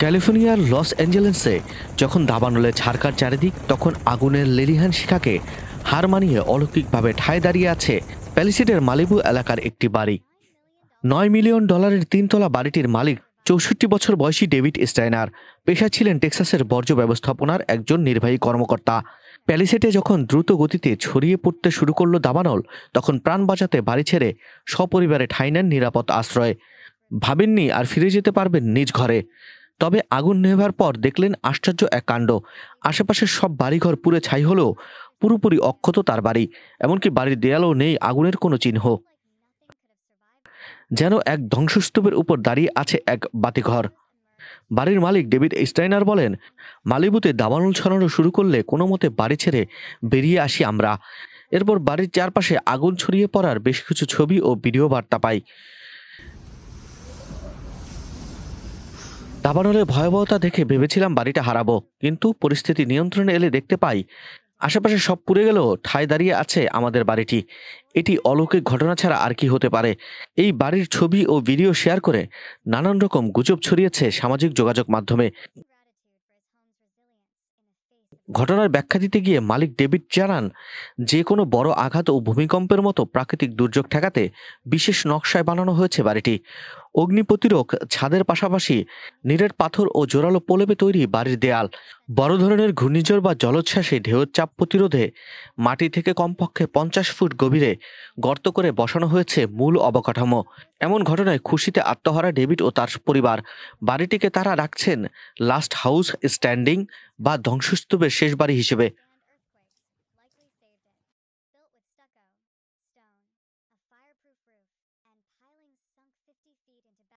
ক্যালিফোর্নিয়ার লস অ্যাঞ্জেলেসে যখন দাবানলে ঝাড়কার চারিদিক, তখন আগুনের লেলিহান শিখাকে হার মানিয়ে অলৌকিকভাবে ঠায় দাঁড়িয়ে আছে প্যালিসেডের মালিবু এলাকার একটি বাড়ি। $9 মিলিয়ন তিনতলা বাড়িটির মালিক 64 বছর বয়সী ডেভিড স্টাইনার। পেশা ছিলেন টেক্সাসের বর্জ্য ব্যবস্থাপনার একজন নির্বাহী কর্মকর্তা। প্যালিসেডে যখন দ্রুত গতিতে ছড়িয়ে পড়তে শুরু করলো দাবানল, তখন প্রাণ বাঁচাতে বাড়ি ছেড়ে সপরিবারে ঠাঁই নেন নিরাপদ আশ্রয়ে। ভাবেননি আর ফিরে যেতে পারবেন নিজ ঘরে। তবে আগুন নেভার পর দেখলেন আশ্চর্য এক কাণ্ড। আশেপাশের সব বাড়িঘর পুড়ে ছাই হলেও পুরোপুরি অক্ষত তার বাড়ি। এমনকি বাড়ির দেয়ালেও নেই আগুনের কোনো চিহ্ন। যেন এক ধ্বংসস্তূপের উপর দাঁড়িয়ে আছে এক বাতিঘর। বাড়ির মালিক ডেভিড স্টাইনার বলেন, মালিবুতে দাবানল ছড়ানো শুরু করলে কোনো মতে বাড়ি ছেড়ে বেরিয়ে আসি আমরা। এরপর বাড়ির চারপাশে আগুন ছড়িয়ে পড়ার বেশ কিছু ছবি ও ভিডিও বার্তা পাই। দাবানলের ভয়াবহতা দেখে ভেবেছিলাম বাড়িটা হারাবো, কিন্তু পরিস্থিতি নিয়ন্ত্রণে এলে দেখতে পাই আশেপাশে সব পুড়ে গেলেও ঠায় দাঁড়িয়ে আছে আমাদের বাড়িটি। এটি অলৌকিক ঘটনা ছাড়া আর কি হতে পারে। এই বাড়ির ছবি ও ভিডিও শেয়ার করে নানান রকম গুজব ছড়িয়েছে সামাজিক যোগাযোগ মাধ্যমে। ঘটনার ব্যাখ্যা দিতে গিয়ে মালিক ডেভিড জানান, যে কোনো বড় আঘাত ও ভূমিকম্পের মতো প্রাকৃতিক দুর্যোগ ঠেকাতে বিশেষ নকশায় বানানো হয়েছে বাড়িটি। অগ্নি প্রতিরোধক ছাদের পাশাপাশি নিরেট পাথর ও জোরালো প্রলেপে তৈরি বাড়ির দেয়াল। বড় ধরনের ঘূর্ণিঝড় বা জলোচ্ছ্বাসে ঢেউয়ের চাপ প্রতিরোধে মাটি থেকে কমপক্ষে 50 ফুট গভীরে গর্ত করে বসানো হয়েছে মূল অবকাঠামো। এমন ঘটনায় খুশিতে আত্মহারা ডেভিড ও তার পরিবার। বাড়িটিকে তারা রাখছেন লাস্ট হাউস স্ট্যান্ডিং বা ধ্বংসস্তূপের শেষ বাড়ি হিসেবে।